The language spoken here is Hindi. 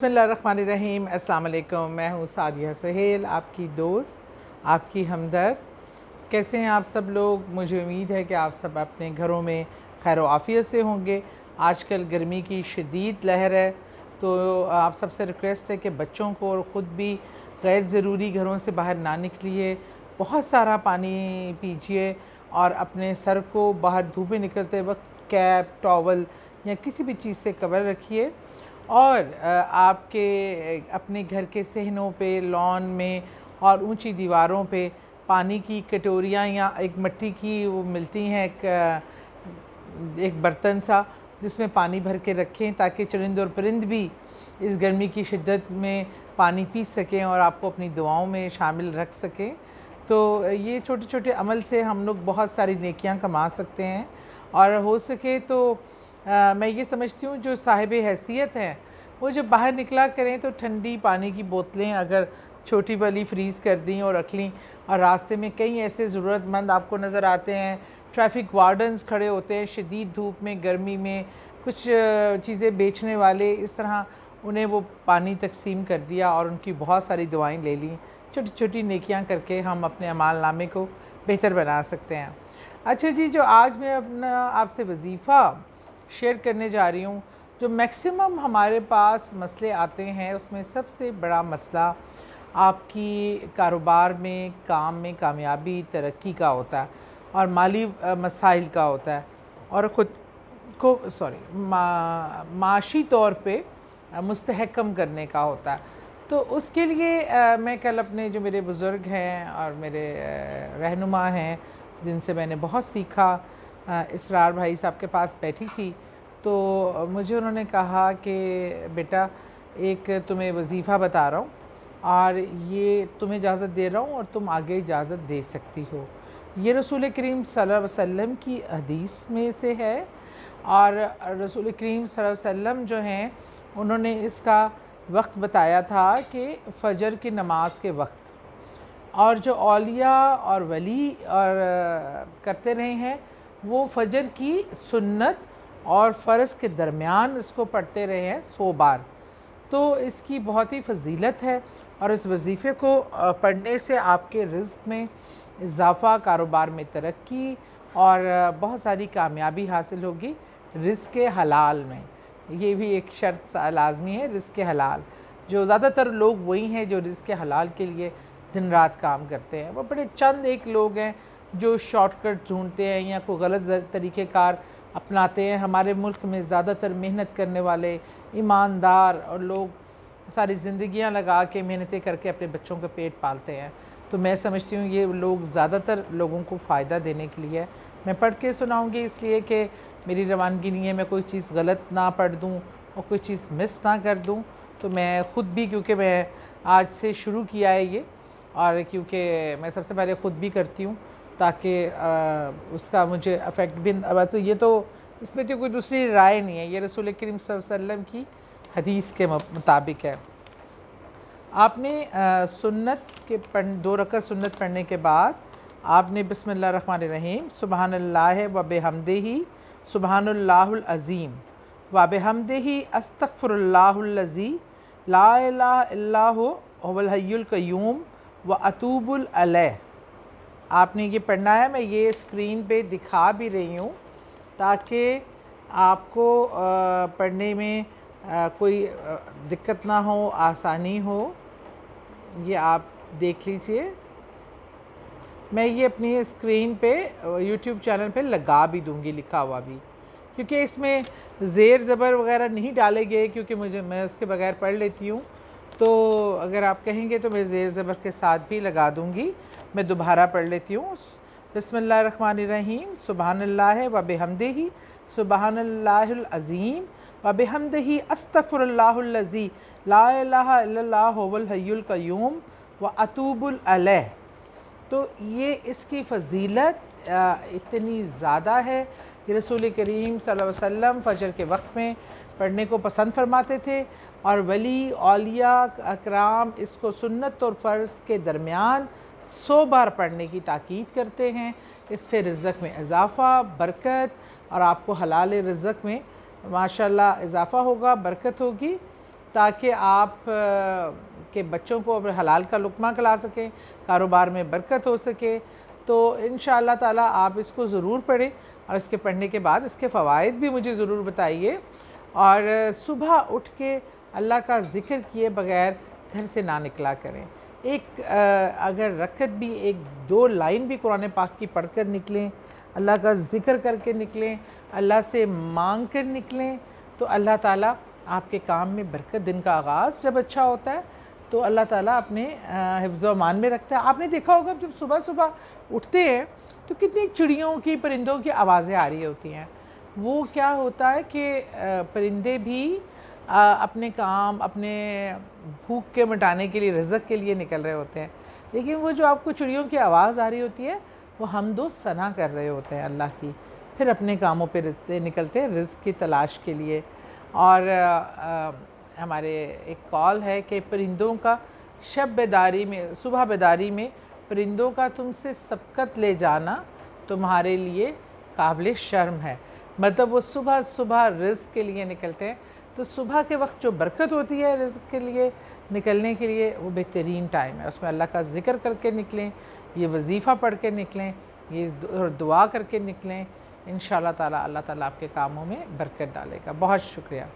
बिस्मिल्लाहिर्रहमानिर्रहीम। अस्सलाम वालेकुम। मैं हूँ सादिया सुहेल, आपकी दोस्त, आपकी हमदर्द। कैसे हैं आप सब लोग? मुझे उम्मीद है कि आप सब अपने घरों में खैर आफ़ियत से होंगे। आजकल गर्मी की शदीद लहर है, तो आप सबसे रिक्वेस्ट है कि बच्चों को और ख़ुद भी गैर ज़रूरी घरों से बाहर ना निकलिए। बहुत सारा पानी पीजिए और अपने सर को बाहर धूप में निकलते वक्त कैप, टॉवल या किसी भी चीज़ से कवर रखिए। और आपके अपने घर के सहनों पे, लॉन में और ऊंची दीवारों पे पानी की कटोरियाँ या एक मिट्टी की वो मिलती हैं, एक बर्तन सा जिसमें पानी भर के रखें, ताकि चरिंद और परिंद भी इस गर्मी की शिद्दत में पानी पी सकें और आपको अपनी दुआओं में शामिल रख सकें। तो ये छोटे छोटे अमल से हम लोग बहुत सारी नेकियां कमा सकते हैं। और हो सके तो मैं ये समझती हूँ जो साहिब हैसियत हैं वो जब बाहर निकला करें तो ठंडी पानी की बोतलें अगर छोटी वाली फ्रीज़ कर दी और रख लीं। और रास्ते में कई ऐसे ज़रूरतमंद आपको नज़र आते हैं, ट्रैफिक वार्डन्स खड़े होते हैं शदीद धूप में, गर्मी में, कुछ चीज़ें बेचने वाले, इस तरह उन्हें वो पानी तकसीम कर दिया और उनकी बहुत सारी दुआएं ले लीं। छोटी छोटी नेकियां करके हम अपने अमाल नामे को बेहतर बना सकते हैं। अच्छा जी, जो आज मैं अपना आपसे वजीफ़ा शेयर करने जा रही हूँ, जो मैक्सिमम हमारे पास मसले आते हैं उसमें सबसे बड़ा मसला आपकी कारोबार में, काम में कामयाबी, तरक्की का होता है और माली मसाइल का होता है और ख़ुद को माशी तौर पे मुस्तहकम करने का होता है। तो उसके लिए मैं कल अपने जो मेरे बुज़ुर्ग हैं और मेरे रहनुमा हैं जिनसे मैंने बहुत सीखा, इसरार भाई साहब के पास बैठी थी, तो मुझे उन्होंने कहा कि बेटा, एक तुम्हें वजीफ़ा बता रहा हूँ और ये तुम्हें इजाज़त दे रहा हूँ और तुम आगे इजाज़त दे सकती हो। ये रसूल करीम सल्लल्लाहु अलैहि वसल्लम की हदीस में से है और रसूल करीम सल्लल्लाहु अलैहि वसल्लम जो हैं उन्होंने इसका वक्त बताया था कि फ़जर की नमाज के वक्त, और जो औलिया और वली और करते रहे हैं वो फ़जर की सुन्नत और फ़र्ज़ के दरमियान इसको पढ़ते रहे हैं 100 बार। तो इसकी बहुत ही फजीलत है और इस वजीफ़े को पढ़ने से आपके रिज़्क़ में इजाफ़ा, कारोबार में तरक्की और बहुत सारी कामयाबी हासिल होगी। रिज़्क़ हलाल में ये भी एक शर्त लाज़मी है, रिज़्क़ हलाल। जो ज़्यादातर लोग वही हैं जो रिज़्क़ हलाल के लिए दिन रात काम करते हैं। वो बड़े चंद एक लोग हैं जो शॉर्टकट ढूंढते हैं या कोई गलत तरीक़ेकार अपनाते हैं। हमारे मुल्क में ज़्यादातर मेहनत करने वाले ईमानदार और लोग सारी ज़िंदगियां लगा के मेहनतें करके अपने बच्चों का पेट पालते हैं। तो मैं समझती हूँ ये लोग ज़्यादातर लोगों को फ़ायदा देने के लिए है। मैं पढ़ के सुनाऊँगी इसलिए कि मेरी रवानगी नहीं है मैं कोई चीज़ गलत ना पढ़ दूँ और कोई चीज़ मिस ना कर दूँ। तो मैं ख़ुद भी, क्योंकि मैं आज से शुरू किया है ये, और क्योंकि मैं सबसे पहले ख़ुद भी करती हूँ ताकि उसका मुझे अफेक्ट भी। तो ये तो इसमें तो कोई दूसरी राय नहीं है, ये रसूल करीम सल्लल्लाहु अलैहि वसल्लम की हदीस के मुताबिक है। आपने सुन्नत के 2 रकअत सुन्नत पढ़ने के बाद आपने बिस्मिल्लाहिर्रहमानिर्रहीम सुबहानल्लाह व बिहम्दिही सुबहानल्लाहुल अज़ीम व बिहम्दिही अस्तगफिरुल्लाहुल्लज़ी ला इलाहा इल्ला हुवल हय्युल क़य्यूम व अतूबु अलैह। आपने ये पढ़ना है। मैं ये स्क्रीन पे दिखा भी रही हूँ ताकि आपको पढ़ने में कोई दिक्कत ना हो, आसानी हो। ये आप देख लीजिए। मैं ये अपनी स्क्रीन पे यूट्यूब चैनल पे लगा भी दूँगी लिखा हुआ भी, क्योंकि इसमें ज़ेर ज़बर वगैरह नहीं डाले गए, क्योंकि मैं उसके बगैर पढ़ लेती हूँ। तो अगर आप कहेंगे तो मैं ज़ेर ज़बर के साथ भी लगा दूँगी। मैं दोबारा पढ़ लेती हूँ। बिस्मिल्लाहिर्रहमानिर्रहीम सुबहानल्लाह व बिहम्दिही सुबहानल्लाहुल अज़ीम व बिहम्दिही अस्तगफिरुल्लाहुल्लज़ी ला इलाहा इल्लल्लाह हुवल हय्युल क़य्यूम व अतूबुल अलैह। तो ये इसकी फ़जीलत इतनी ज़्यादा है कि रसूल करीम सल्लल्लाहु अलैहि वसल्लम फ़जर के वक्त में पढ़ने को पसंद फरमाते थे और वली, औलिया, अकराम इसको सुन्नत और फ़र्ज़ के दरमियान 100 बार पढ़ने की ताकीद करते हैं। इससे रिज़्क़ में इजाफ़ा, बरकत और आपको हलाल रिज़्क़ में माशाअल्लाह इजाफ़ा होगा, बरकत होगी ताकि आप के बच्चों को अब हलाल का लुक़मा खिला सकें, कारोबार में बरकत हो सके। तो इंशाअल्लाह ताला आप इसको ज़रूर पढ़ें और इसके पढ़ने के बाद इसके फ़वाइद भी मुझे ज़रूर बताइए। और सुबह उठ के अल्लाह का ज़िक्र किए बग़ैर घर से ना निकला करें। एक अगर रकत भी 1-2 लाइन भी कुरान पाक की पढ़ कर निकलें, अल्लाह का ज़िक्र करके निकलें, अल्लाह से मांग कर निकलें, तो अल्लाह ताला आपके काम में बरकत। दिन का आगाज़ जब अच्छा होता है तो अल्लाह ताला अपने हिफ्ज़ व अमान में रखता है। आपने देखा होगा जब सुबह-सुबह उठते हैं तो कितनी चिड़ियों की, परिंदों की आवाज़ें आ रही होती हैं। वो क्या होता है कि परिंदे भी अपने काम, अपने भूख के मिटाने के लिए, रिज़्क़ के लिए निकल रहे होते हैं। लेकिन वो जो आपको चिड़ियों की आवाज़ आ रही होती है, वो हमदो सना कर रहे होते हैं अल्लाह की। फिर अपने कामों पे निकलते हैं रिज़्क़ की तलाश के लिए। और हमारे एक कॉल है कि परिंदों का शब बेदारी में, सुबह बेदारी में परिंदों का तुमसे सबकत ले जाना तुम्हारे लिए काबिल शर्म है। मतलब वो सुबह-सुबह रिज़्क़ के लिए निकलते हैं। तो सुबह के वक्त जो बरकत होती है रिज़्क़ के लिए निकलने के लिए, वो बेहतरीन टाइम है। उसमें अल्लाह का ज़िक्र करके निकलें, ये वज़ीफ़ा पढ़ के निकलें, ये दुआ करके निकलें। इंशाअल्लाह ताला अल्लाह ताला आपके कामों में बरकत डालेगा। बहुत शुक्रिया।